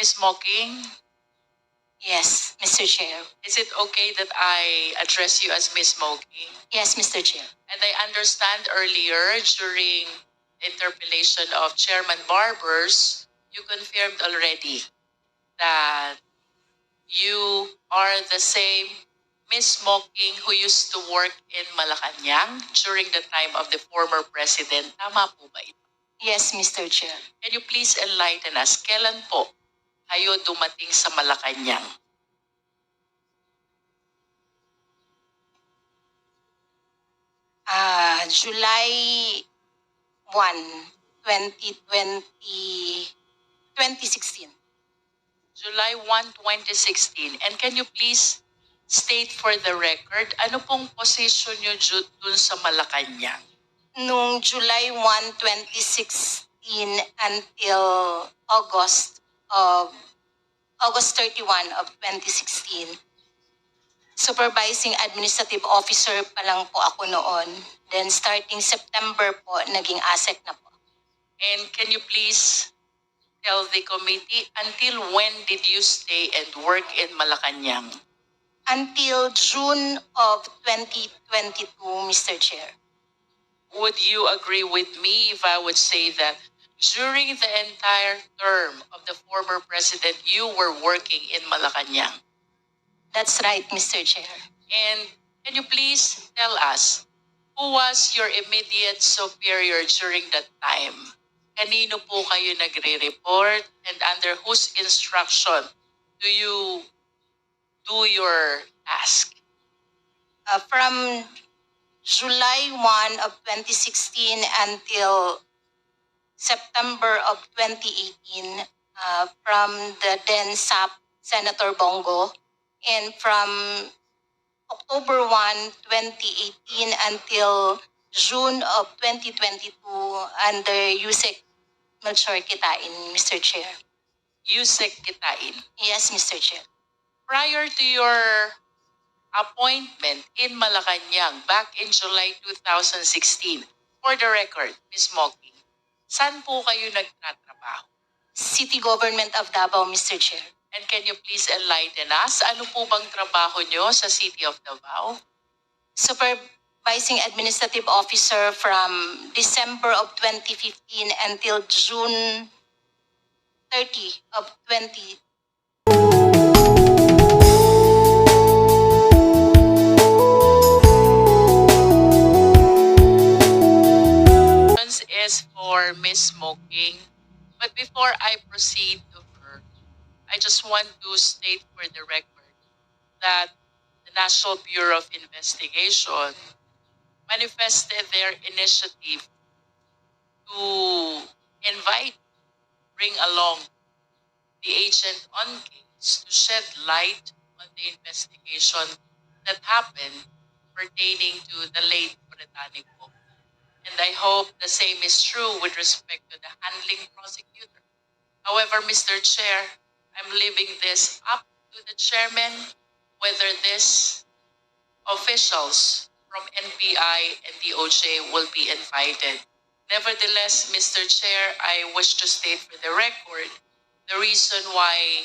Ms. Mocking, Yes, Mr. Chair. is it okay that I address you as Ms. Mocking? Yes, Mr. Chair. And I understand earlier during interpellation of Chairman Barbers, you confirmed already that you are the same Miss Mocking who used to work in Malacanang during the time of the former president. Tama po ba ito? Yes, Mr. Chair. Can you please enlighten us? Kailan po kayo dumating sa Malacanang? July 1, 2020, 2016. July 1, 2016. And can you please state for the record, ano pong position nyo dun sa Malacanang? Noong July 1, 2016 until August 31 of 2016. Supervising administrative officer pa lang po ako noon. Then starting September po, naging ASEC na po. And can you please tell the committee, until when did you stay and work in Malacanang? Until June of 2022, Mr. Chair. Would you agree with me if I would say that during the entire term of the former president, you were working in Malacanang? That's right, Mr. Chair. And can you please tell us, who was your immediate superior during that time? Kanino po kayo nagre-report and under whose instruction do you do your task? From July 1 of 2016 until September of 2018, from the then SAP Senator Bongo, and from October 1, 2018 until June of 2022 under Yusek Melchor Kitain, Mr. Chair. Yusek Kitain. Yes, Mr. Chair. Prior to your appointment in Malacanang back in July 2016, for the record, Ms. Mocking, saan po kayo nagtatrabaho? City Government of Davao, Mr. Chair. And can you please enlighten us, ano po bang trabaho nyo sa City of Davao? Supervising Administrative Officer from December of 2015 until June 30 of 20. Is for Ms. Mocking. But before I proceed to her, I just want to state for the record that the National Bureau of Investigation manifested their initiative to invite, bring along the agent on case to shed light on the investigation that happened pertaining to the late Britannico. And I hope the same is true with respect to the handling prosecutor. However, Mr. Chair, I'm leaving this up to the chairman whether these officials from NBI and DOJ will be invited. Nevertheless, Mr. Chair, I wish to state for the record the reason why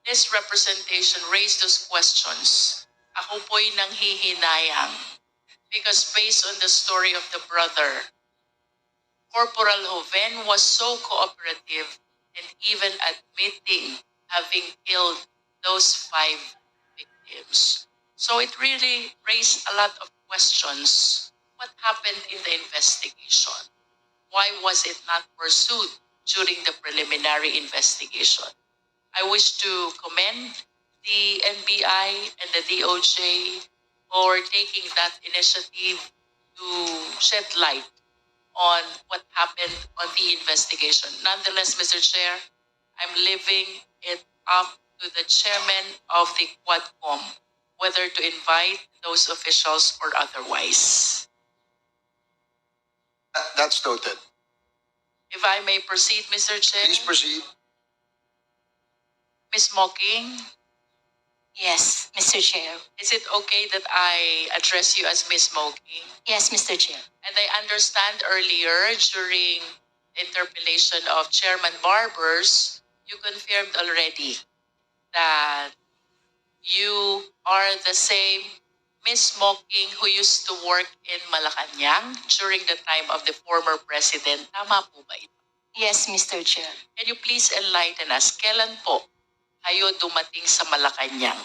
this representation raised those questions. Ako po'y nanghihinayang. Because based on the story of the brother, Corporal Joven was so cooperative and even admitting having killed those 5 victims. So it really raised a lot of questions. What happened in the investigation? Why was it not pursued during the preliminary investigation? I wish to commend the NBI and the DOJ for taking that initiative to shed light on what happened on the investigation. Nonetheless, Mr. Chair, I'm leaving it up to the chairman of the Quadcom whether to invite those officials or otherwise. That's noted. If I may proceed, Mr. Chair. Please proceed. Ms. Mocking, Yes, Mr. Chair. is it okay that I address you as Ms. Mocking? Yes, Mr. Chair. And I understand earlier during interpellation of Chairman Barbers, you confirmed already that you are the same Miss Mocking who used to work in Malacanang during the time of the former president. Tama po ba ito? Yes, Mr. Chair. Can you please enlighten us? Kailan po kayo dumating sa Malacanang?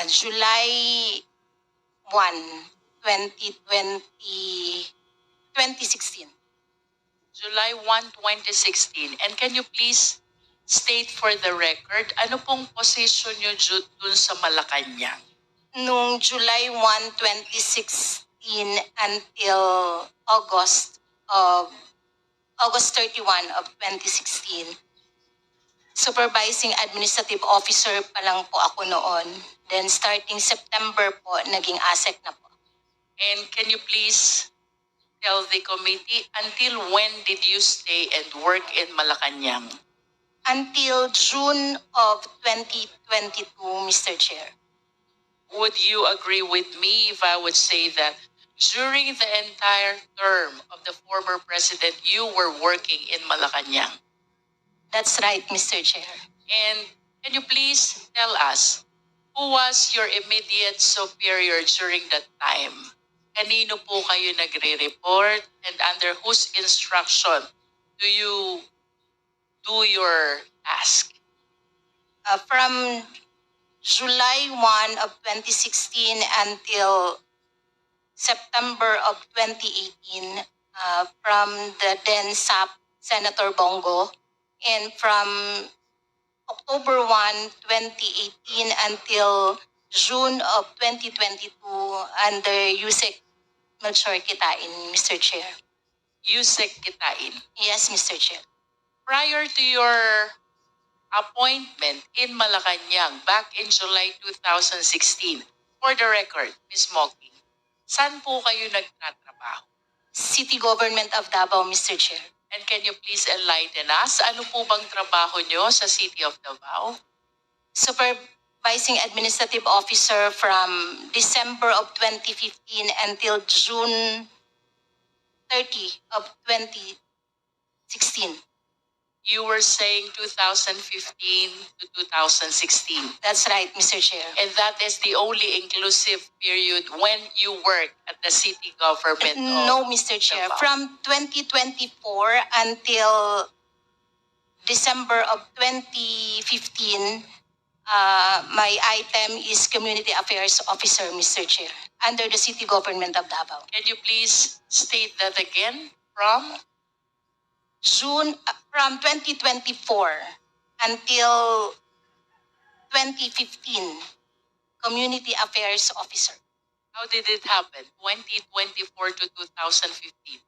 July 1, 2020, 2016. July 1, 2016. And can you please state for the record, ano pong position nyo dun sa Malacanang? Noong July 1, 2016 until August 31 of 2016, supervising administrative officer pa lang po ako noon. Then starting September po, naging ASEC na po. And can you please tell the committee, until when did you stay and work in Malacanang? Until June of 2022, Mr. Chair. Would you agree with me if I would say that during the entire term of the former president, you were working in Malacanang? That's right, Mr. Chair. And can you please tell us, who was your immediate superior during that time? Kanino po kayo nagre-report and under whose instruction do you do your task? From July 1 of 2016 until September of 2018, from the then SAP Senator Bongo, and from October 1, 2018 until June of 2022 under Yusek Melchor Kitain, Mr. Chair. Yusek Kitain. Yes, Mr. Chair. Prior to your appointment in Malacanang back in July 2016, for the record, Ms. Mocking, saan po kayo nagtatrabaho? City Government of Davao, Mr. Chair. And can you please enlighten us, ano po bang trabaho nyo sa City of Davao? Supervising Administrative Officer from December of 2015 until June 30 of 2016. You were saying 2015 to 2016. That's right, Mr. Chair. And that is the only inclusive period when you work at the city government No, of Mr. Chair. Davao. From 2024 until December of 2015, my item is Community Affairs Officer, Mr. Chair, under the City Government of Davao. Can you please state that again? From From 2024 until 2015, Community Affairs Officer. how did it happen? 2024 to 2015.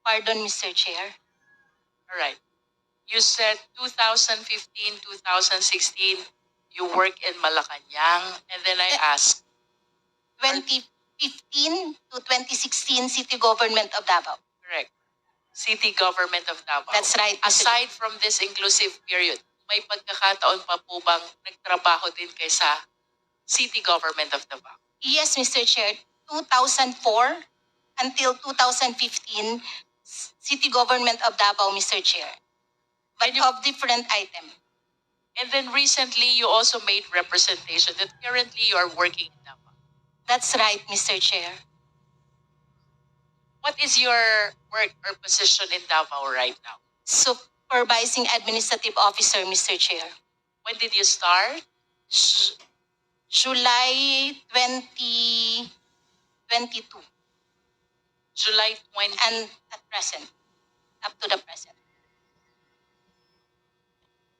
Pardon, Mr. Chair. All right. You said 2015, 2016, you work in Malacanang. And then I asked, 2015 to 2016, City Government of Davao. correct, City Government of Davao. That's right, Mr. Aside from this inclusive period, may pagkakataon pa po bang nagtrabaho din kay sa City Government of Davao? Yes, Mr. Chair. 2004 until 2015, City Government of Davao, Mr. Chair. But Can you- of different item. And then recently, you also made representation that currently you are working in Davao. That's right, Mr. Chair. What is your work or position in Davao right now? Supervising Administrative Officer, Mr. Chair. When did you start? July 2022 July 20. and at present, up to the present.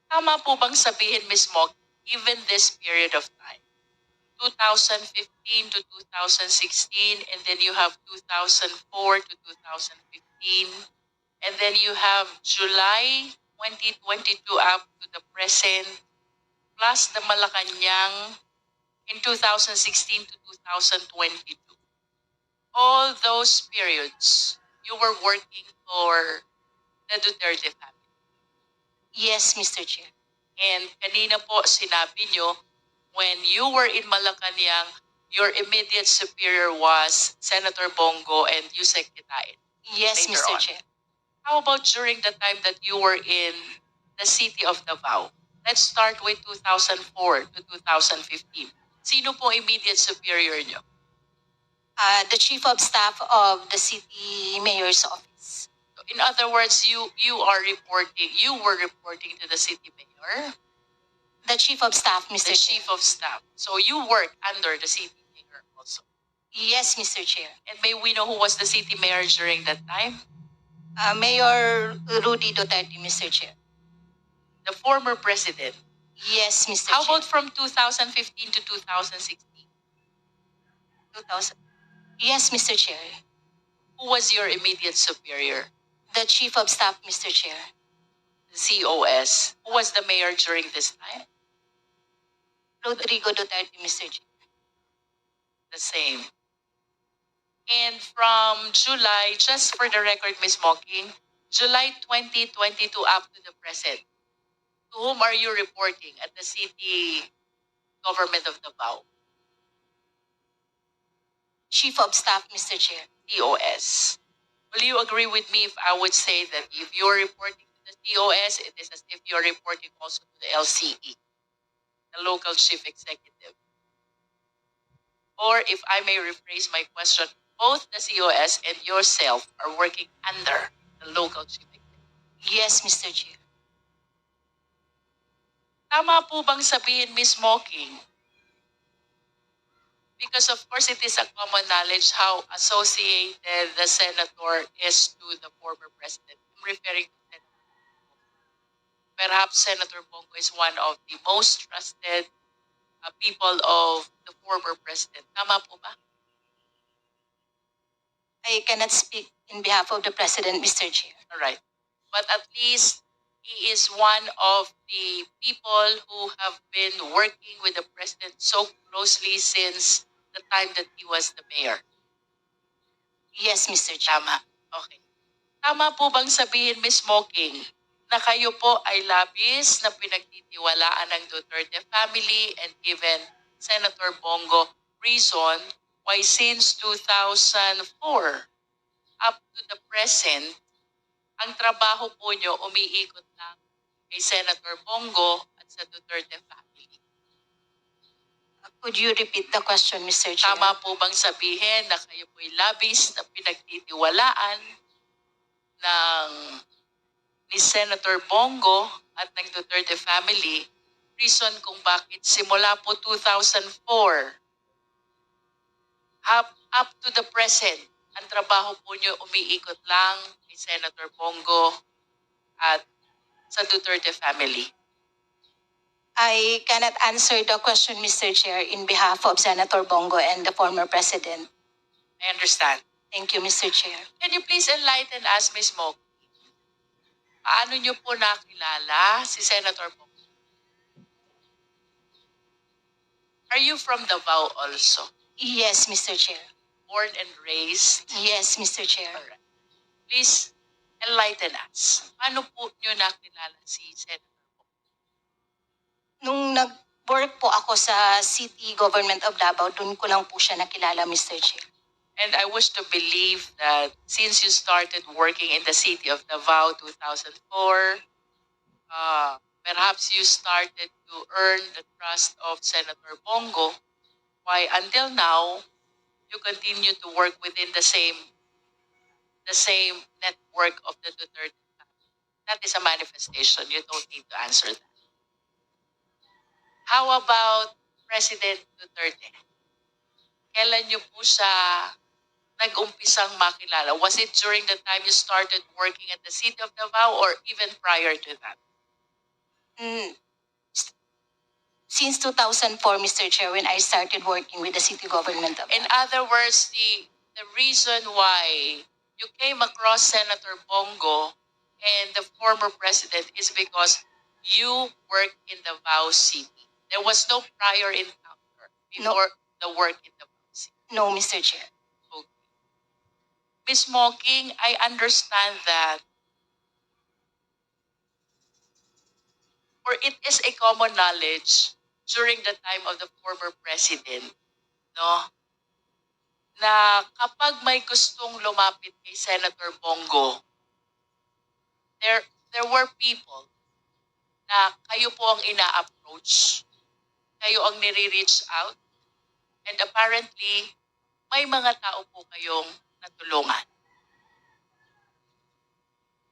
Tama po bang sabihin, Ms. Mock, even this period of time, 2015 to 2016, and then you have 2004 to 2015, and then you have July 2022 up to the present, plus the Malacanang in 2016 to 2022. All those periods, you were working for the Duterte family. Yes, Mr. Chair. And kanina po sinabi nyo, when you were in Malacanang, your immediate superior was Senator Bongo and Yusek Kitain Yes, later Mr. on. Chair. How about during the time that you were in the city of Davao? Let's start with 2004 to 2015. Sino po immediate superior nyo? The Chief of Staff of the City Mayor's Office. In other words, you were reporting to the city mayor, The Chief of Staff, Mr. the Chair. chief of staff. So you worked under the city mayor also. Yes, Mr. Chair. And may we know who was the city mayor during that time? Mayor Rudy Duterte, Mr. Chair. The former president. Yes, Mr. How Chair. about from 2015 to 2016? 2000. Yes, Mr. Chair. Who was your immediate superior? The Chief of Staff, Mr. Chair. The COS. Who was the mayor during this time? Rodrigo Duterte, Mr. Chair. The same. And from July, just for the record, Ms. Mocking, July 2022 up to the present, to whom are you reporting at the city government of Davao? Chief of Staff, Mr. Chair. COS. Will you agree with me if I would say that if you're reporting to the COS, it is as if you're reporting also to the LCE, the local chief executive? Or if I may rephrase my question, both the COS and yourself are working under the local chief executive. Yes, Mr. Chair. Tama po bang sabihin, Ms. Mocking? Because of course it is a common knowledge how associated the senator is to the former president. I'm referring to Senator. Perhaps Senator Bongo is one of the most trusted people of the former president. Tama po ba? I cannot speak in behalf of the President, Mr. Chair. All right. But at least he is one of the people who have been working with the president so closely since the time that he was the mayor. Yes, Mr. Chair. Tama. Okay. Tama po bang sabihin, Ms. Mocking, na kayo po ay labis na pinagtitiwalaan ng Duterte family and given Senator Bongo reason why since 2004 up to the present, ang trabaho po nyo umiikot lang kay Senator Bongo at sa Duterte family? Could you repeat the question, Mr. Chair? Tama po bang sabihin na kayo po'y labis na pinagtitiwalaan ng ni Senator Bongo at ng Duterte family, reason kung bakit simula po 2004 up to the present, ang trabaho po nyo umiikot lang kay Senator Bongo at sa Duterte family? I cannot answer the question, Mr. Chair, in behalf of Senator Bongo and the former President. I understand. Thank you, Mr. Chair. Can you please enlighten us, Ms. Moki? Paano nyo po nakilala si Senator Bongo? Are you from Davao also? Yes, Mr. Chair. Born and raised? Yes, Mr. Chair. Alright. Please enlighten us. Paano po nyo nakilala si Senator Bongo? Nung nag-work po ako sa City Government of Davao, dun ko lang po siya nakilala, Mr. Chair. And I wish to believe that since you started working in the city of Davao 2004, perhaps you started to earn the trust of Senator Bongo. Why until now, you continue to work within the same network of the Duterte family. That is a manifestation. You don't need to answer that. How about President Duterte? Kailan niyo po siya nag-umpisang makilala? Was it during the time you started working at the city of Davao or even prior to that? Since 2004, Mr. Chair, when I started working with the City Government of In Davao. other words, the reason why you came across Senator Bongo and the former president is because you worked in Davao City. There was no prior encounter before the work in Davao City. No, Mr. Chair. Okay. Ms. Mocking, I understand that or it is a common knowledge during the time of the former president no, na kapag may gustong lumapit kay Senator Bongo, there there were people na kayo po ang ina-approach, kayo ang nire-reach out, and apparently, may mga tao po kayong natulungan.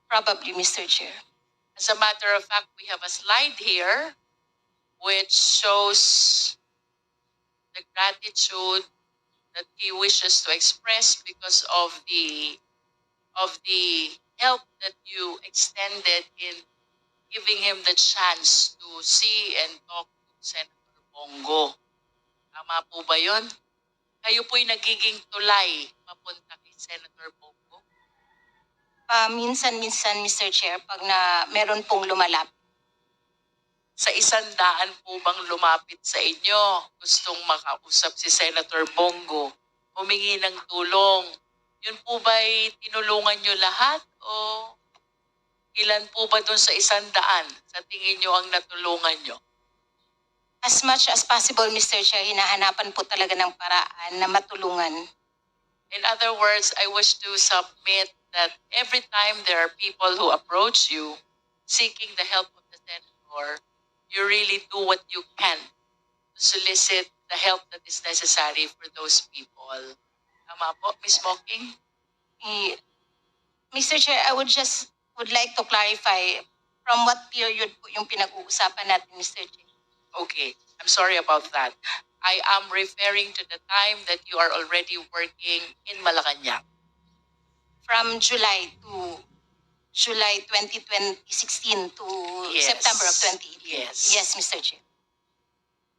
Probably, Mr. Chair. As a matter of fact, we have a slide here which shows the gratitude that he wishes to express because of the help that you extended in giving him the chance to see and talk to Senator Bongo. Tama po ba yun? Kayo po'y nagiging tulay papunta kay Senator Bongo? Minsan-minsan, Mr. Chair, pag meron pong lumalapit. Sa 100 po bang lumapit sa inyo? Gustong makausap si Senator Bongo? Humingi ng tulong? Yun po ba'y tinulungan nyo lahat? O ilan po ba dun sa 100 sa tingin nyo ang natulungan nyo? As much as possible, Mr. Chair, hinahanapan po talaga ng paraan na matulungan. In other words, I wish to submit that every time there are people who approach you seeking the help of the senator, you really do what you can to solicit the help that is necessary for those people. Tama po, Ms. Mocking? Mr. Chair, I would like to clarify from what period po yung pinag-uusapan natin, Mr. Chair. Okay, I'm sorry about that. I am referring to the time that you are already working in Malacanang. From July 2016 to Yes. September of 2018. Yes. Yes, Mr. Chair.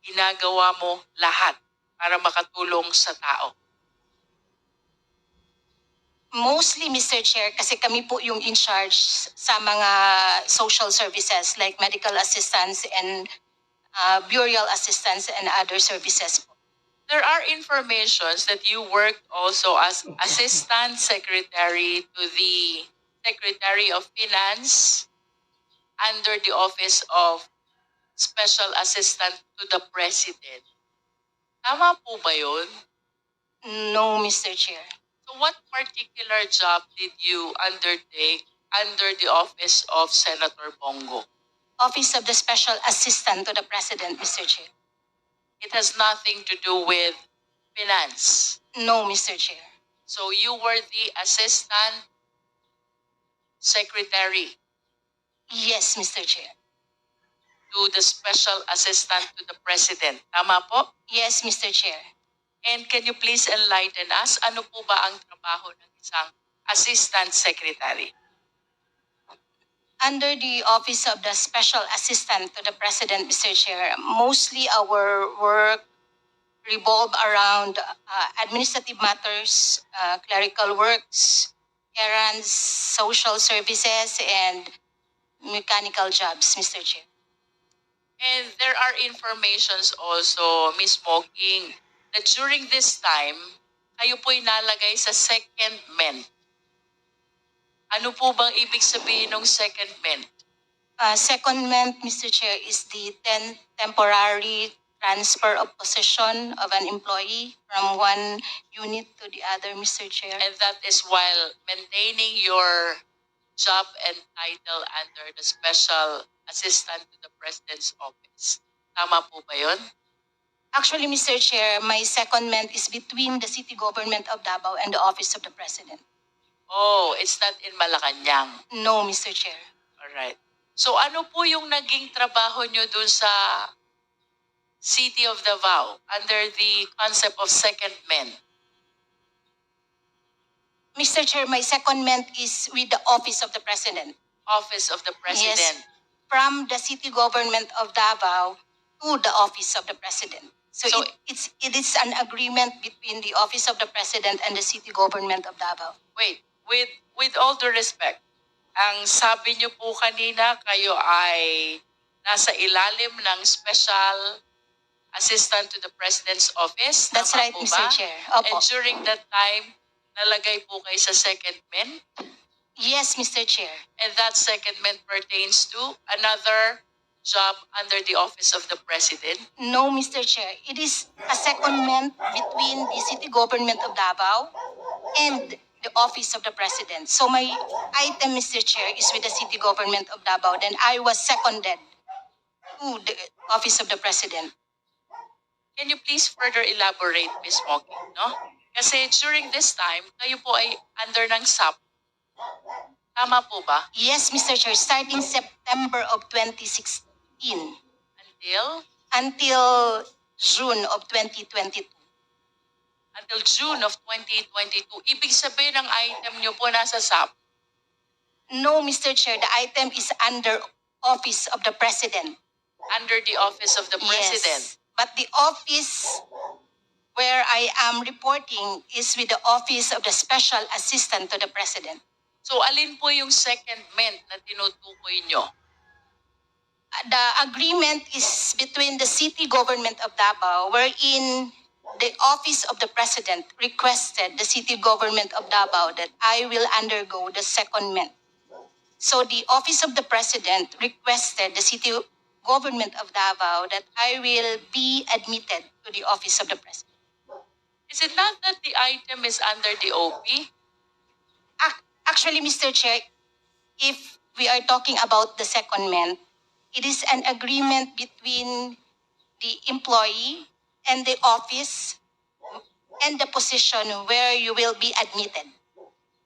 Ginagawa mo lahat para makatulong sa tao. Mostly, Mr. Chair, kasi kami po yung in charge sa mga social services like medical assistance and burial assistance and other services po. There are informations that you worked also as Assistant Secretary to the Secretary of Finance under the Office of Special Assistant to the President. Tama po ba yun? No, Mr. Chair. So what particular job did you undertake under the Office of Senator Bongo? Office of the Special Assistant to the President, Mr. Chair. It has nothing to do with finance. No, Mr. Chair. So you were the Assistant Secretary Yes, Mr. Chair. to the Special Assistant to the President. Tama po? Yes, Mr. Chair. And can you please enlighten us, ano po ba ang trabaho ng isang Assistant Secretary? Under the Office of the Special Assistant to the President, Mr. Chair, mostly our work revolve around administrative matters, clerical works, errands, social services, and mechanical jobs, Mr. Chair. And there are informations also, Ms. Mocking, that during this time, kayo po'y nalagay sa secondment. Ano po bang ibig sabihin ng secondment? Secondment, Mr. Chair, is the temporary transfer of position of an employee from one unit to the other, Mr. Chair. And that is while maintaining your job and title under the Special Assistant to the President's Office. Tama po ba yun? Actually, Mr. Chair, my secondment is between the city government of Davao and the Office of the President. Oh, it's not in Malacanang. No, Mr. Chair. Alright. So ano po yung naging trabaho nyo dun sa City of Davao under the concept of secondment? Mr. Chair, my secondment is with the Office of the President. Office of the President. Yes, from the city government of Davao to the Office of the President. So, So- it is an agreement between the Office of the President and the city government of Davao. Wait, with all due respect, ang sabi niyo po kanina kayo ay nasa ilalim ng Special Assistant to the President's Office. That's Tama right, po Mr. ba? Chair. Opo. And during that time, nalagay po kayo sa secondment. Yes, Mr. Chair. And that secondment pertains to another job under the office of the president? No, Mr. Chair. It is a secondment between the city government of Davao and the office of the president. So my item, Mr. Chair, is with the city government of Davao. Then I was seconded to the office of the president. Can you please further elaborate, Ms. Mocking, no? Kasi during this time, kayo po ay under ng SAP. Tama po ba? Yes, Mr. Chair, starting September of 2016 Until? until June of 2022. Until June of 2022. Ibig sabihin ng item nyo po nasa SAP. No, Mr. Chair, the item is under office of the president. Under the office of the president. Yes, but the office where I am reporting is with the office of the special assistant to the president. So alin po yung secondment na tinutukoy nyo? The agreement is between the city government of Davao, wherein the office of the president requested the city government of Davao that I will undergo the secondment. So the office of the president requested the city government of Davao that I will be admitted to the office of the president. Is it not that the item is under the OP? Actually, Mr. Chair, if we are talking about the secondment, it is an agreement between the employee and the office and the position where you will be admitted.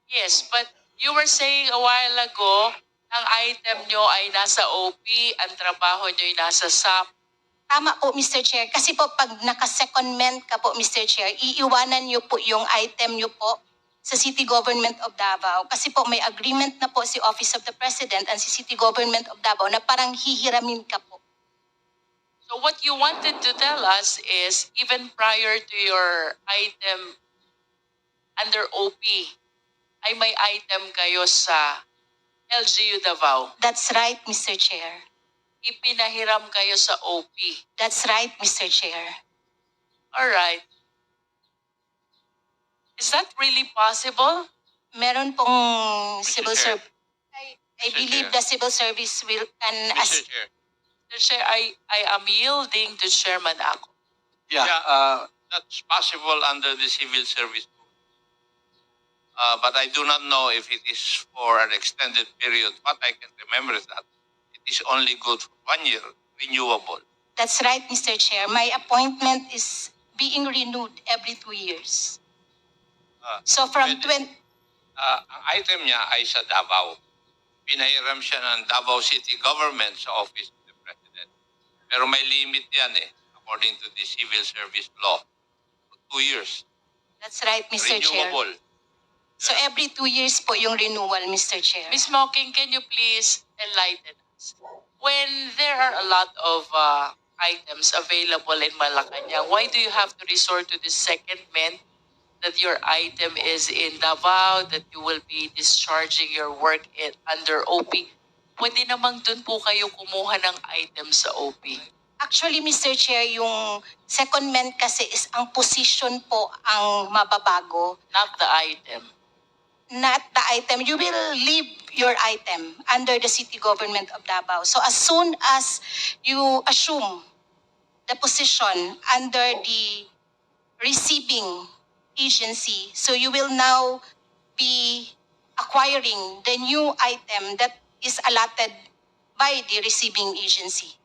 Yes, but you were saying a while ago, ang item nyo ay nasa OP, ang trabaho nyo ay nasa SAP. Tama po, Mr. Chair. Kasi po pag naka-secondment ka po, Mr. Chair, iiwanan niyo po yung item niyo po sa City Government of Davao. Kasi po may agreement na po si Office of the President and si City Government of Davao na parang hihiramin ka po. So what you wanted to tell us is, even prior to your item under OP, ay may item kayo sa LGU Davao. That's right, Mr. Chair. Ipinahiram kayo sa OP. That's right, Mr. Chair. Alright. Is that really possible? Meron pong civil Chair. service. I Mr. believe Chair. the civil service will can Mr. Chair. Mr. Chair, I am yielding to Chairman Ako. Yeah, that's possible under the civil service code. But I do not know if it is for an extended period. What I can remember is that it is only good for 1 year, renewable. That's right, Mr. Chair. My appointment is being renewed every 2 years. So from pwede. Ang item niya ay sa Davao. Pinahiram siya ng Davao City Government sa Office of the President. Pero may limit yan according to the Civil Service Law. 2 years. That's right, Mr. Chair. Renewable. So every 2 years po yung renewal, Mr. Chair. Ms. Mocking, can you please enlighten us? When there are a lot of items available in Malacanang, why do you have to resort to this secondment that your item is in Davao, that you will be discharging your work under OP? Pwede namang dun po kayo kumuha ng item sa OP. Actually, Mr. Chair, yung secondment kasi is ang position po ang mababago, Not the item. not the item. You will leave your item under the city government of Davao. So as soon as you assume the position under the receiving agency, so you will now be acquiring the new item that is allotted by the receiving agency.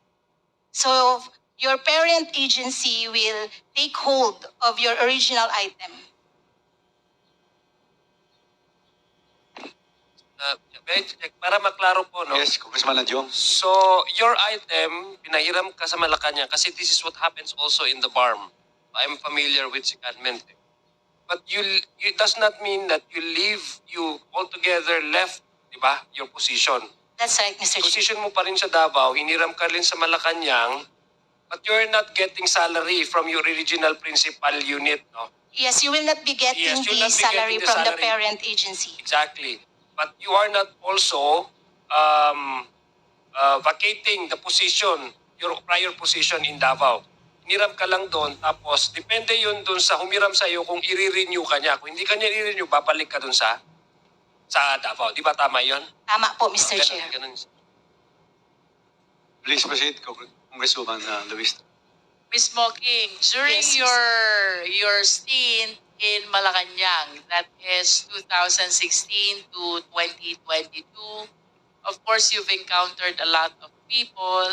So your parent agency will take hold of your original item. Para maklaro po, no? Yes, Congressman Ladyong. So, your item, pinahiram ka sa Malacanang kasi this is what happens also in the BARM. I'm familiar with secondment. But you does not mean that you altogether left, di ba, your position. That's right, Mr. Chair. Position mo pa rin sa Davao, hiniram ka rin sa Malacanang, but you're not getting salary from your original principal unit, no? Yes, you will not be getting Yes, you'll the not be salary getting the from the salary. parent agency. Exactly. But you are not also vacating the position, your prior position in Davao. Hiniram ka lang doon, tapos depende yun doon sa humiram sa iyo kung i-renew ka niya. Kung hindi ka niya i-renew, babalik ka doon sa Davao. Di ba tama yun? Tama po, Mr. Ganun- Chair. ganun. Please proceed, Congresswoman Luis. Ms. Mocking, during Yes, your stint in Malacanang, that is 2016 to 2022, of course, you've encountered a lot of people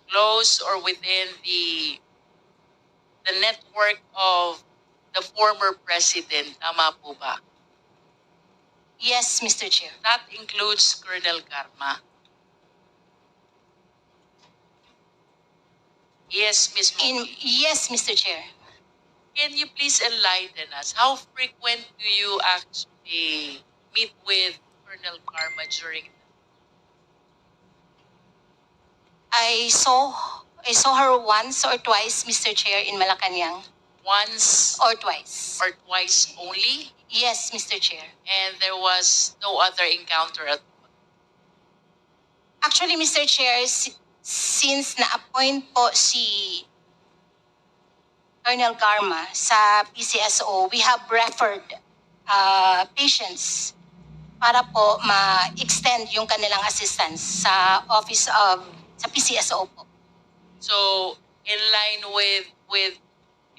close or within the network of the former president. Tama po ba? Yes, Mr. Chair. That includes Colonel Garma. Yes, Ms. Mocking. Yes, Mr. Chair. Can you please enlighten us? How frequent do you actually meet with Colonel Karma during I saw her once or twice, Mr. Chair, in Malacanang. once Or twice. or twice only? Yes, Mr. Chair. And there was no other encounter at all? Actually, Mr. Chair, since na-appoint po si Colonel Garma sa PCSO, we have referred patients para po ma-extend yung kanilang assistance sa sa PCSO po. So, in line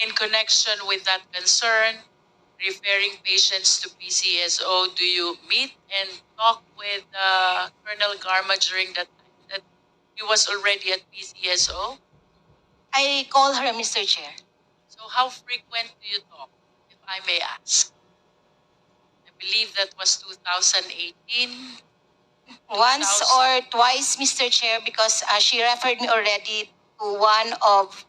in connection with that concern, referring patients to PCSO, do you meet and talk with Colonel Garma during that time that he was already at PCSO? I call her, Mr. Chair. So how frequent do you talk, if I may ask? I believe that was 2018. Once 2000. or twice, Mr. Chair, because she referred me already to one of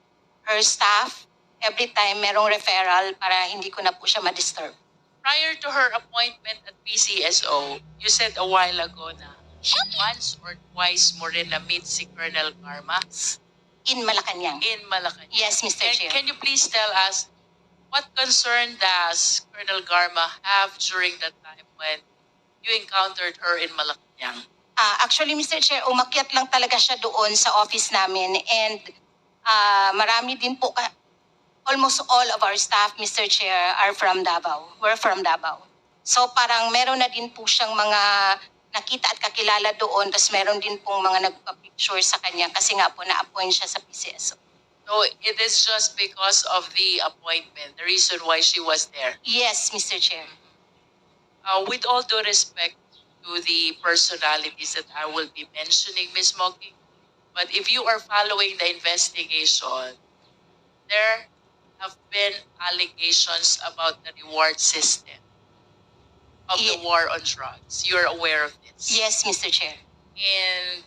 her staff. Every time merong referral para hindi ko na po siya ma-disturb. Prior to her appointment at PCSO, you said a while ago na once or twice mo rin na-meet si Colonel Karma In Malacanang. in Malacanang. Yes, Mr. Chair. Can you please tell us what concern does Colonel Garma have during that time when you encountered her in Malacanang? Actually, Mr. Chair, umakyat lang talaga siya doon sa office namin and marami din po, almost all of our staff, Mr. Chair, are from Davao. We're from Davao. So parang meron na din po siyang mga nakita at kakilala doon, tapos meron din pong mga nagpa-picture sa kanya kasi nga po na-appoint siya sa PCSO. So it is just because of the appointment, the reason why she was there. Yes, Mr. Chair. With all due respect to the personalities that I will be mentioning, Ms. Mocking, but if you are following the investigation, there have been allegations about the reward system of the war on drugs. You're aware of this? Yes, Mr. Chair. And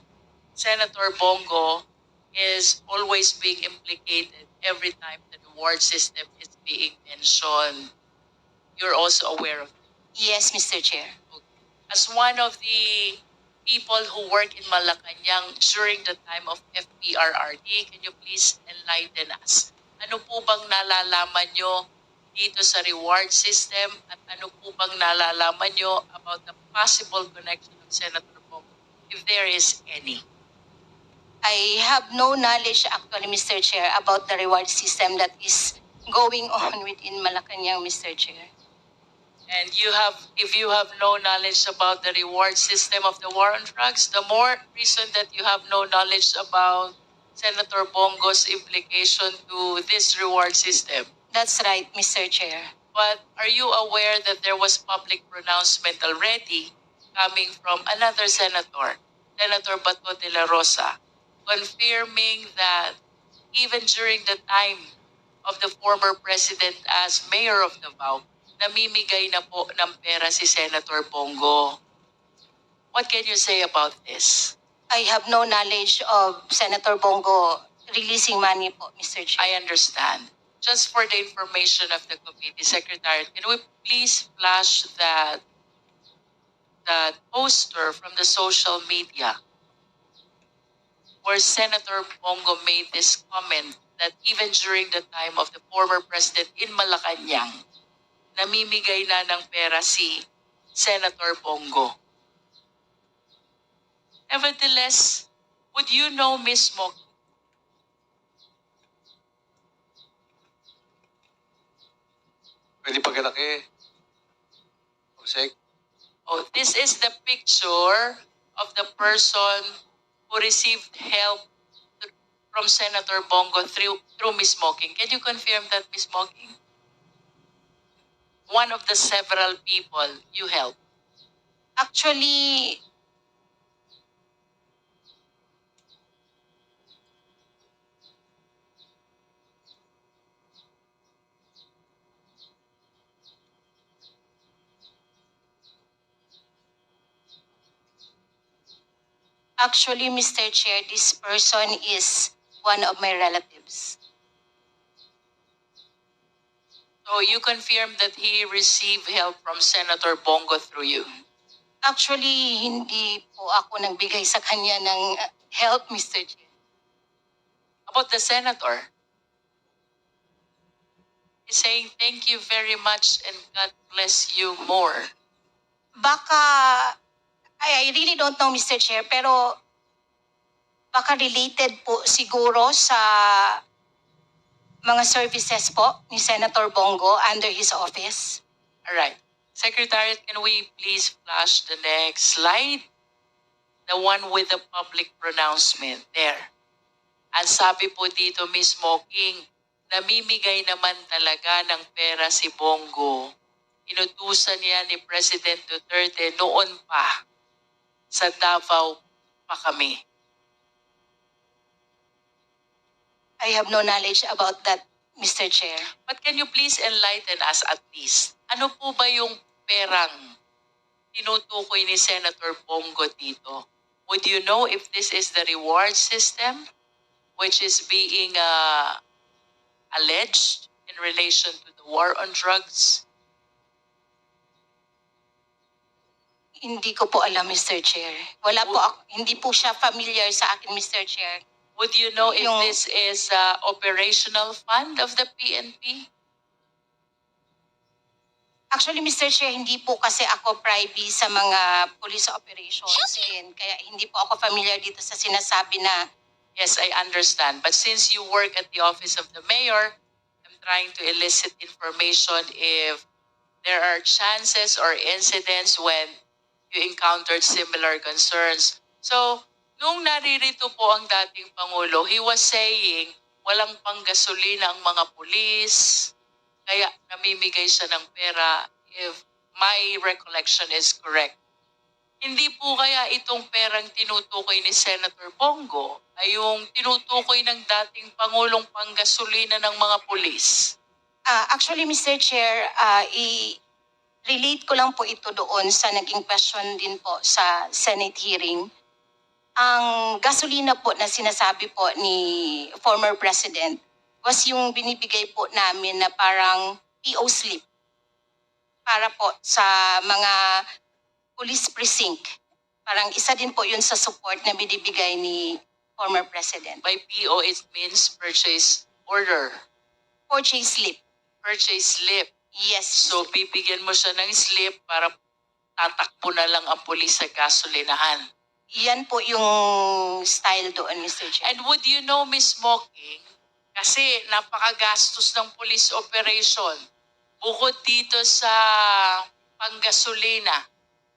Senator Bongo is always being implicated every time the reward system is being mentioned. You're also aware of it. Yes, Mr. Chair. As one of the people who work in Malacanang during the time of FPRRD, can you please enlighten us? Ano po bang nalalaman nyo dito sa reward system at ano po bang nalalaman nyo about the possible connection of Senator Bongo, if there is any? I have no knowledge actually, Mr. Chair, about the reward system that is going on within Malacanang, Mr. Chair. And if you have no knowledge about the reward system of the war on drugs, the more reason that you have no knowledge about Senator Bongo's implication to this reward system. That's right, Mr. Chair. But are you aware that there was public pronouncement already coming from another senator, Senator Bato de la Rosa, confirming that even during the time of the former president as mayor of Davao, namimigay na po ng pera si Senator Bongo. What can you say about this? I have no knowledge of Senator Bongo releasing money po, Mr. Chair. I understand. Just for the information of the committee, Secretary, can we please flash that poster from the social media where Senator Bongo made this comment that even during the time of the former president in Malacanang, namimigay na ng pera si Senator Bongo. Nevertheless, would you know, Ms. Mok, Pwede pagalaki. Consec. oh, this is the picture of the person who received help from Senator Bongo through Ms. Mocking. Can you confirm that, Ms. Mocking? One of the several people you helped. Actually, Mr. Chair, this person is one of my relatives. So you confirm that he received help from Senator Bongo through you. Actually, hindi po ako nagbigay sa kanya ng help, Mr. Chair. About the senator, he's saying thank you very much and God bless you more. Baka, I really don't know, Mr. Chair, pero baka related po siguro sa mga services po ni Senator Bongo under his office. All right. Secretariat, can we please flash the next slide? The one with the public pronouncement there. Ang sabi po dito, Ms. Mocking, namimigay naman talaga ng pera si Bongo. Inutusan niya ni President Duterte noon pa. Sa Davao pa kami. I have no knowledge about that, Mr. Chair. But can you please enlighten us at least? Ano po ba yung perang tinutukoy ni Senator Bongo dito? Would you know if this is the reward system which is being alleged in relation to the war on drugs? Hindi ko po alam, Mr. Chair. Wala po ako, hindi po siya familiar sa akin, Mr. Chair. Would you know if Yung- this is operational fund of the PNP? Actually, Mr. Chair, hindi po kasi ako privy sa mga police operations din. Kaya hindi po ako familiar dito sa sinasabi na Yes, I understand. But since you work at the office of the mayor, I'm trying to elicit information if there are chances or incidents when you encountered similar concerns. So, nung naririto po ang dating Pangulo, he was saying walang panggasolina ang mga pulis, kaya namimigay siya ng pera if my recollection is correct. Hindi po kaya itong perang tinutukoy ni Senator Bongo ay yung tinutukoy ng dating Pangulong panggasolina ng mga pulis? actually, Mr. Chair, i-relate ko lang po ito doon sa naging question din po sa Senate hearing. Ang gasolina po na sinasabi po ni former President was yung binibigay po namin na parang PO slip para po sa mga police precinct. Parang isa din po yun sa support na binibigay ni former President. By PO, it means purchase order, Purchase slip. purchase slip. Yes. So, bibigyan mo siya ng slip para tatakbo na lang ang pulis sa gasolinahan. Yan po yung style doon, Mr. Chair. And would you know, Ms. Mocking, kasi napakagastos ng police operation. Bukod dito sa panggasolina,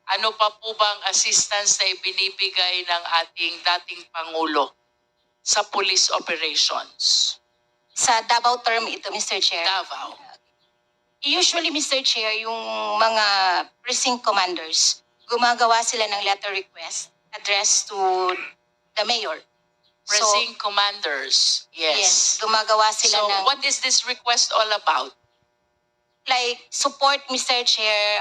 ano pa po bang assistance na ibinibigay ng ating dating Pangulo sa police operations? Sa Davao term ito, Mr. Chair. Davao. Usually, Mr. Chair, yung mga precinct commanders, gumagawa sila ng letter request addressed to the mayor. Precinct commanders. Yes, Yes. gumagawa sila So, ng what is this request all about? like support, Mr. Chair,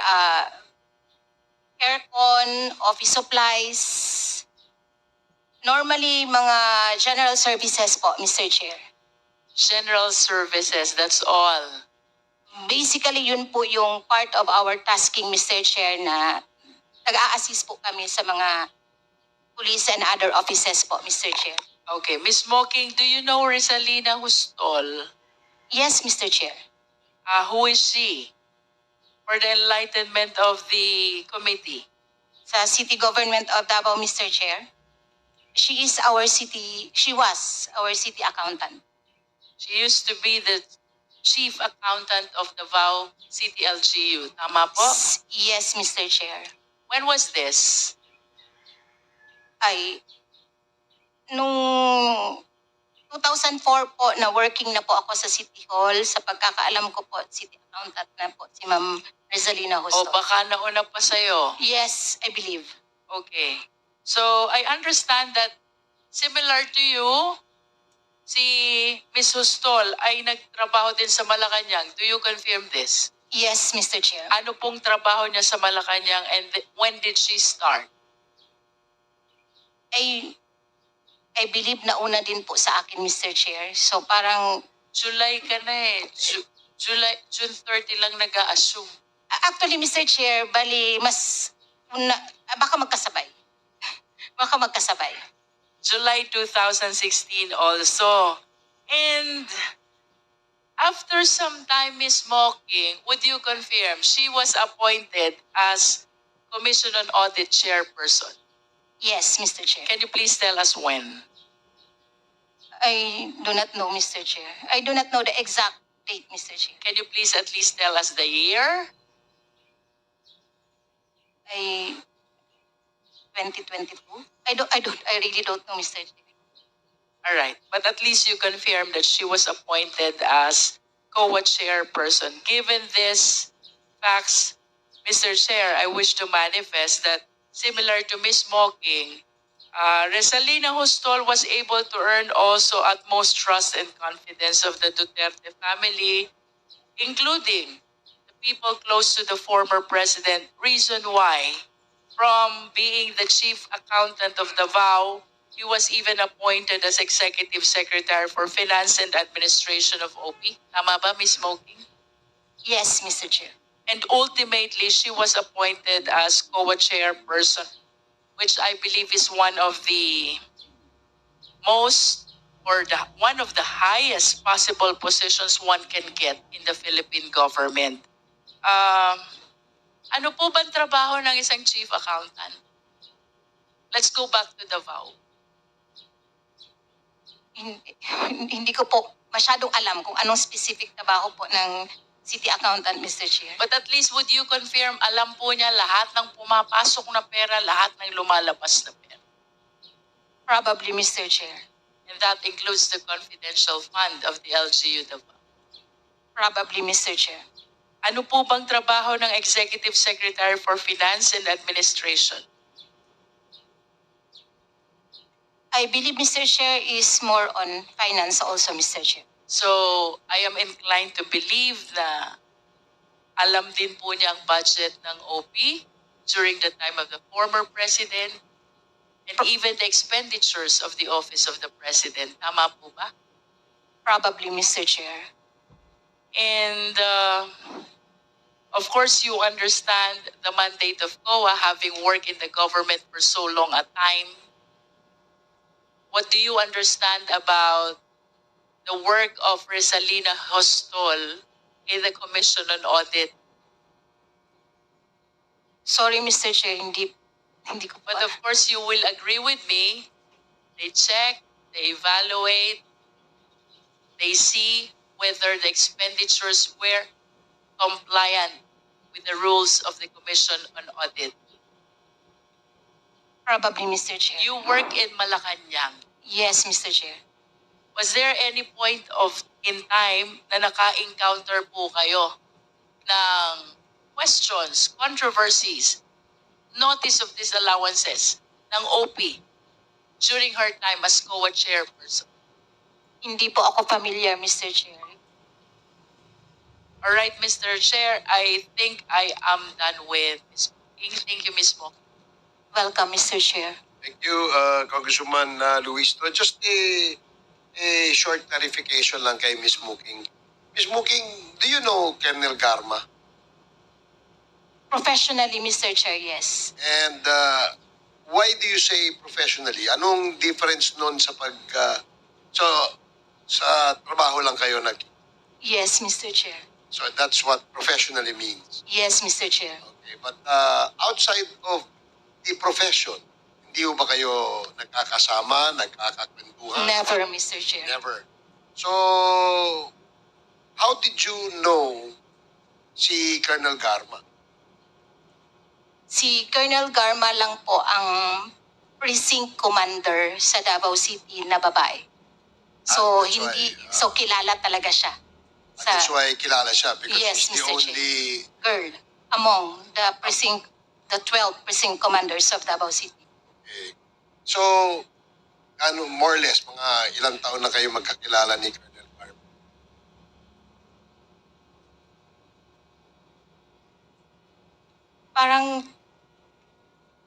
aircon, office supplies, normally mga general services po, Mr. Chair. General services, that's all. Basically, yun po yung part of our tasking, Mr. Chair, na nag-a-assist po kami sa mga police and other offices po, Mr. Chair. Okay, Ms. Mocking, do you know Rizalina Hustol? Yes, Mr. Chair. Who is she? For the enlightenment of the committee. Sa City Government of Davao, Mr. Chair, she was our city accountant. She used to be the chief accountant of Davao City LGU. Tama po? Yes, Mr. Chair. When was this? Nung 2004 po na working na po ako sa City Hall, sa pagkakaalam ko po, City Accountant na po si Ma'am Rizalina O Justo. baka nauna pa sa'yo? Yes, I believe. Okay. So, I understand that similar to you, si Miss Hustol ay nagtrabaho din sa Malacanang. Do you confirm this? Yes, Mr. Chair. Ano pong trabaho niya sa Malacanang and when did she start? I believe na una din po sa akin, Mr. Chair. So parang, July ka na eh. June 30 lang nag-a-assume. actually, Mr. Chair, bali, baka magkasabay. Baka magkasabay. July 2016 also. And after some time, Ms. Mocking, would you confirm she was appointed as Commission on Audit Chairperson? Yes, Mr. Chair. Can you please tell us when? I do not know, Mr. Chair. I do not know the exact date, Mr. Chair. Can you please at least tell us the year? 2022? I really don't know, Mr. Chair. All right. But at least you confirm that she was appointed as COA chairperson. Given this facts, Mr. Chair, I wish to manifest that similar to Ms. Mocking, Resalina Hustol was able to earn also utmost trust and confidence of the Duterte family, including the people close to the former president. Reason why, from being the chief accountant of Davao, he was even appointed as executive secretary for finance and administration of OP. Tama ba, Ms. Mocking? Yes, Mr. Chair. And ultimately, she was appointed as COA chairperson, which I believe is one of the one of the highest possible positions one can get in the Philippine government. Ano po bang trabaho ng isang chief accountant? Let's go back to Davao. Hindi ko po masyadong alam kung anong specific trabaho po ng City Accountant, Mr. Chair. But at least would you confirm, alam po niya lahat ng pumapasok na pera, lahat ng lumalabas na pera? Probably, Mr. Chair. And that includes the confidential fund of the LGU Davao. Probably, Mr. Chair. Ano po bang trabaho ng Executive Secretary for Finance and Administration? I believe, Mr. Chair, is more on finance also, Mr. Chair. So, I am inclined to believe na alam din po niya ang budget ng OP during the time of the former president and even the expenditures of the office of the president. Tama po ba? Probably, Mr. Chair. And of course, you understand the mandate of COA, having worked in the government for so long a time. What do you understand about the work of Resalina Hostol in the Commission on Audit? Sorry, Mr. Chair, hindi ko po. But of course, you will agree with me. They check, they evaluate, they see whether the expenditures were compliant with the rules of the Commission on Audit. Probably, Mr. Chair. You work in Malacanang. Yes, Mr. Chair. Was there any point in time na naka-encounter po kayo ng questions, controversies, notice of disallowances ng OP during her time as COA chairperson? Hindi po ako familiar, Mr. Chair. All right, Mr. Chair, I think I am done with Ms. Mocking. Thank you, Ms. Mocking. Welcome, Mr. Chair. Thank you, Congresswoman Luis. Just a short clarification lang kay Ms. Muking. Ms. Muking, do you know Colonel Garma? Professionally, Mr. Chair, yes. And why do you say professionally? Anong difference nun sa sa trabaho lang kayo nag? Yes, Mr. Chair. So that's what professionally means. Yes, Mr. Chair. Okay, but outside of the profession, hindi ba kayo nagkakasama, nagkakakwentuhan? Never, Mr. Chair. Never. So, how did you know si Colonel Garma? Si Colonel Garma lang po ang precinct commander sa Davao City na babae. So, That's hindi, why, so kilala talaga siya. That's why kilala siya because Yes, he's the Mr. Chair. only... Girl among the 12 precinct commanders of Davao City. Okay. So, ano, more or less, mga ilang taon na kayo magkakilala ni Colonel Garma? Parang,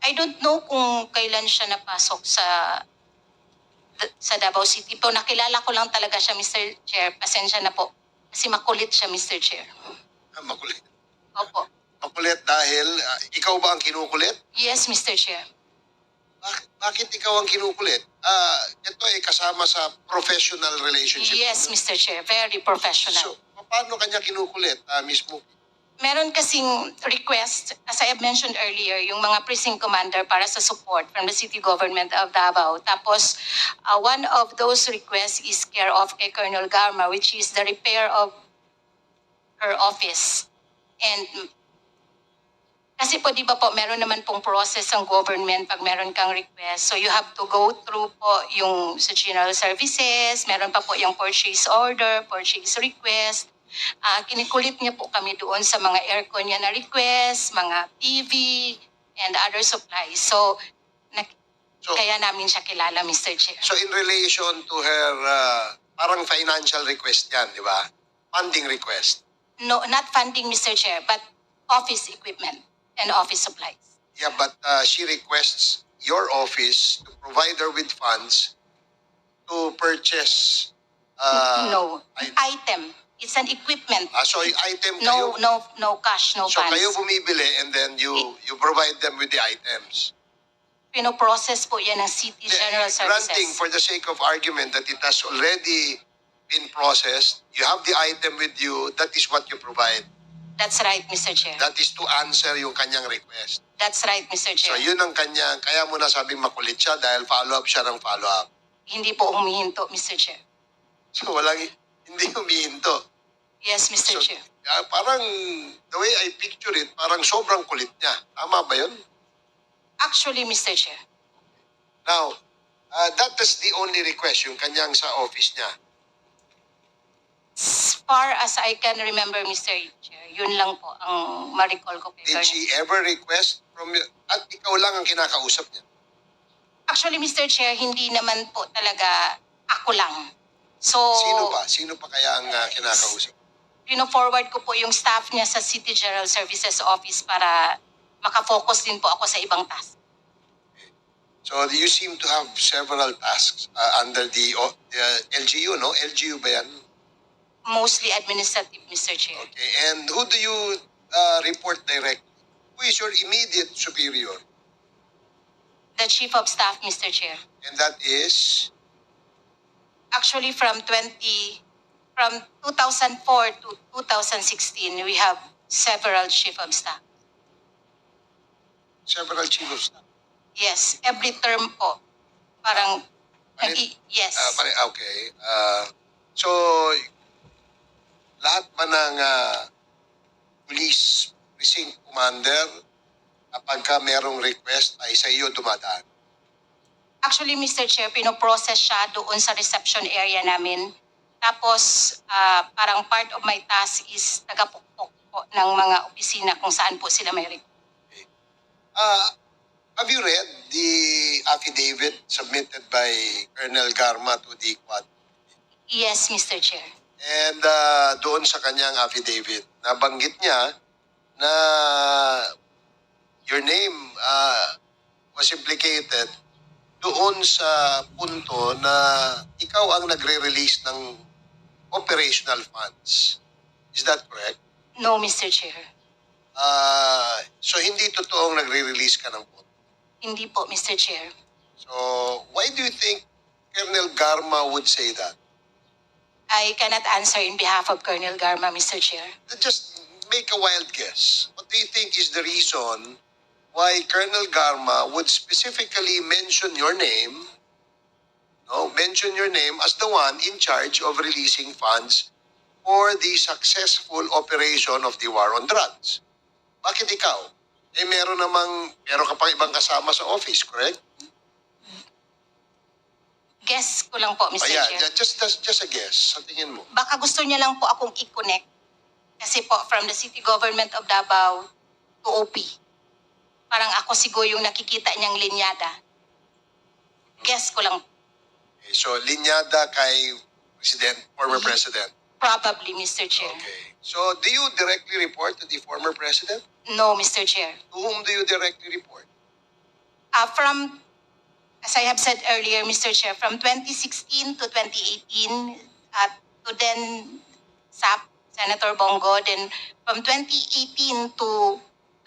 I don't know kung kailan siya napasok sa Davao City po. Nakilala ko lang talaga siya, Mr. Chair. Pasensya na po. Kasi makulit siya, Mr. Chair. Makulit. Opo. Makulit dahil ikaw ba ang kinukulit? Yes, Mr. Chair. Bakit ikaw ang kinukulit? Ito ay kasama sa professional relationship. Yes, Mr. Chair. Very professional. So, paano kanya kinukulit, mismo? Meron kasing request, as I have mentioned earlier, yung mga precinct commander para sa support from the city government of Davao. Tapos, one of those requests is care of kay Colonel Garma, which is the repair of her office. And kasi po, di ba po, meron naman pong process ang government pag meron kang request. So you have to go through po yung sa general services, meron pa po yung purchase order, purchase request. Kinikulit niya po kami doon sa mga aircon niya na request, mga TV, and other supplies. So, So- kaya namin siya kilala, Mr. Chair. So, in relation to her, parang financial request yan, di ba? Funding request. No, not funding, Mr. Chair, but office equipment and office supplies. Yeah, but she requests your office to provide her with funds to purchase No, I- item. It's an equipment. so item kayo. No cash, no So funds. kayo bumibili and then you provide them with the items. Pinoprocess po yan ng City General Granting Services. for the sake of argument that it has already been processed, you have the item with you, that is what you provide. That's right, Mr. Chair. That is to answer yung kanyang request. That's right, Mr. So Chair. yun ang kanyang, kaya mo na sabing makulit siya dahil follow-up siya ng follow-up. Hindi po humihinto, Mr. Chair. So hindi humihinto. Yes, Mr. So, Chair. parang, the way I picture it, parang sobrang kulit niya. Tama ba yun? Actually, Mr. Chair, Now, that is the only request, yung kanyang sa office niya. as far as I can remember, Mr. Chair, yun lang po ang ma-recall ko kay Did Colonel. she ever request from you? At ikaw lang ang kinakausap niya. Actually, Mr. Chair, hindi naman po talaga ako lang. So, Sino pa kaya ang kinakausap? pino-forward ko po yung staff niya sa City General Services Office para makafocus din po ako sa ibang task. So you seem to have several tasks under the LGU, no? LGU ba yan? Mostly administrative, Mr. Chair. Okay. And who do you report directly? Who is your immediate superior? The Chief of Staff, Mr. Chair. And that is? Actually, from 2004 to 2016, we have several Chief of Staff. Several chief of staff. Yes, every term po. Parang, yes. Okay. So, lahat ba ng police precinct commander, kapag ka merong request, ay sa iyo dumadaan? Actually, Mr. Chair, pinoprocess siya doon sa reception area namin. Tapos, parang part of my task is tagapukpok po ng mga opisina kung saan po sila may request. Have you read the affidavit submitted by Colonel Garma to the Quad? Yes, Mr. Chair. And doon sa kanyang affidavit, nabanggit niya na your name was implicated doon sa punto na ikaw ang nagre-release ng operational funds. Is that correct? No, Mr. Chair. So hindi totoong nagre-release ka ng pondo. Hindi po, Mr. Chair. So why do you think Colonel Garma would say that? I cannot answer in behalf of Colonel Garma, Mr. Chair. Just make a wild guess. What do you think is the reason why Colonel Garma would specifically mention your name, mention your name as the one in charge of releasing funds for the successful operation of the war on drugs? Bakit ikaw? Meron ka pang ibang kasama sa office, correct? Guess ko lang po, Mr. Oh, yeah, Chair. just a guess. Sa tingin mo. Baka gusto niya lang po akong i-connect. Kasi po, from the city government of Davao to OP. Parang ako siguro yung nakikita niyang linyada. Guess ko lang. Okay, so, linyada kay former President. Probably, Mr. Chair. Okay. So, do you directly report to the former President? No, Mr. Chair. To whom do you directly report? From, as I have said earlier, Mr. Chair, from 2016 to 2018, to then SAP, Senator Bongo, then from 2018 to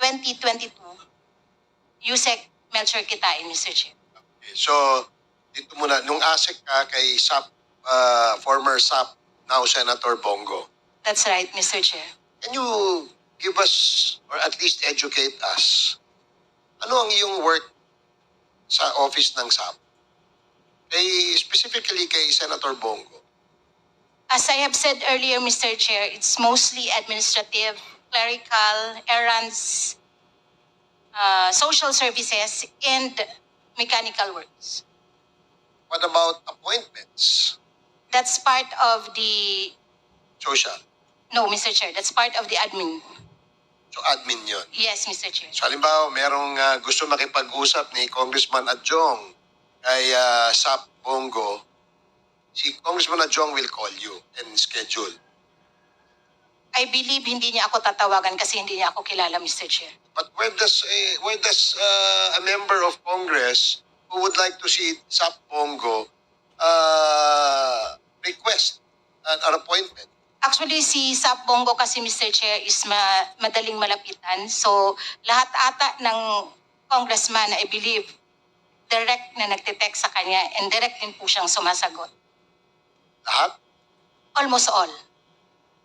2022, Yusek Melchor Kitain, Mr. Chair. Okay, so, dito muna, nung ASEC ka kay SAP, former SAP, now Senator Bongo, That's right, Mr. Chair. can you give us, or at least educate us, ano ang iyong work sa office ng SAP? Specifically kay Senator Bongo. As I have said earlier, Mr. Chair, it's mostly administrative, clerical, errands, social services, and mechanical works. What about appointments? That's part of the, Social. no, Mr. Chair, that's part of the admin. So, admin yun. Yes, Mr. Chair. So, halimbawa, merong gusto makipag-usap ni Congressman Adjong kay SAP Bongo, si Congressman Adjong will call you and schedule. I believe hindi niya ako tatawagan kasi hindi niya ako kilala, Mr. Chair. But where does a member of Congress who would like to see SAP Bongo request an appointment? Actually, si Sap Bongo kasi, Mr. Chair, is madaling malapitan. So, lahat ata ng congressman, I believe, direct na nagtitext sa kanya and direct din po siyang sumasagot. Lahat? Almost all.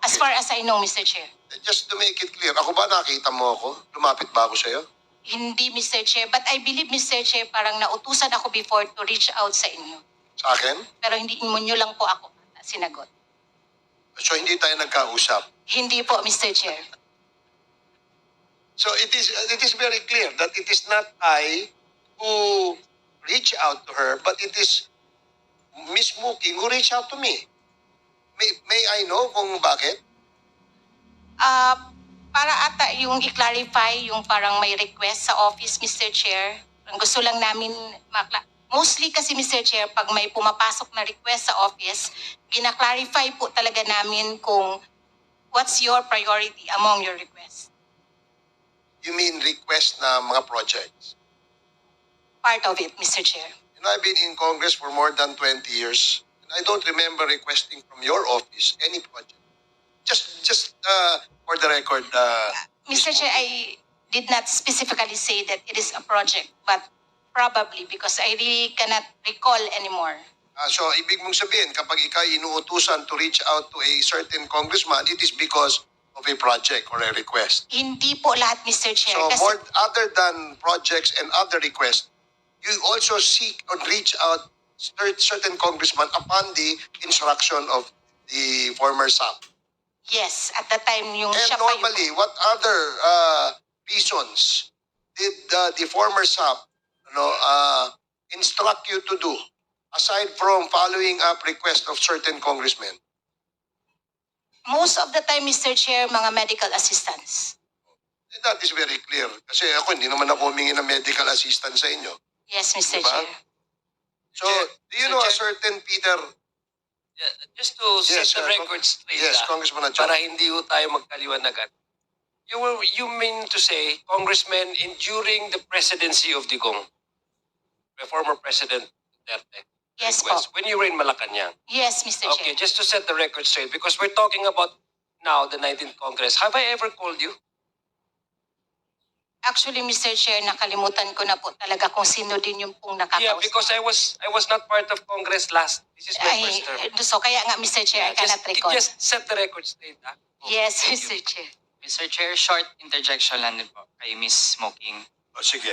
As far as I know, Mr. Chair. Just to make it clear, ako ba nakita mo ako? Lumapit ba ako sa'yo? Hindi, Mr. Chair. But I believe, Mr. Chair, parang nautusan ako before to reach out sa inyo. Sa akin? Pero hindi mo nyo lang po ako sinagot. So, hindi tayo nagkausap. Hindi po, Mr. Chair. So it is very clear that it is not I who reach out to her, but it is Miss Muking who reached out to me. May I know kung bakit? Para ata yung i-clarify yung parang may request sa office, Mr. Chair. Ang gusto lang namin mostly kasi, Mr. Chair, pag may pumapasok na request sa office, gina-clarify po talaga namin kung what's your priority among your requests. You mean request na mga projects? Part of it, Mr. Chair. You know, I've been in Congress for more than 20 years, and I don't remember requesting from your office any project. Just for the record, Mr. Chair, I did not specifically say that it is a project, but probably because I really cannot recall anymore. so ibig mong sabihin, kapag ikaw inuutusan to reach out to a certain congressman, it is because of a project or a request. Hindi po lahat, Mr. Chair. So Kasi other than projects and other requests, you also seek or reach out certain congressman upon the instruction of the former SAP. yes, at the time yung And siya pa yung... normally, what other reasons did the former SAP instruct you to do aside from following up requests of certain congressmen? Most of the time, Mr. Chair, mga medical assistants. And that is very clear. Kasi ako, hindi naman ako humingi ng medical assistance sa inyo. Yes, Mr. Diba? Chair. So, do you know a certain Peter? Yeah, just to set the record straight, Yes, Congressman Adjong. para hindi ho tayo magkaliwanagan. You mean to say, Congressman, during the presidency of Digong, the former President Duterte, Yes request, po. when you were in Malacanang, Yes, Mr. okay, Chair. just to set the record straight, because we're talking about now the 19th Congress, have I ever called you? Actually, Mr. Chair, nakalimutan ko na po talaga kung sino din yung pong nakakausap. Yeah, because I was not part of Congress last. This is my first term. So kaya nga, Mr. Chair, I cannot recall. Just set the record straight. Ah. Yes, Thank Mr. you. Chair. Mr. Chair, short interjection lang din po kay Miss Smoking. O sige,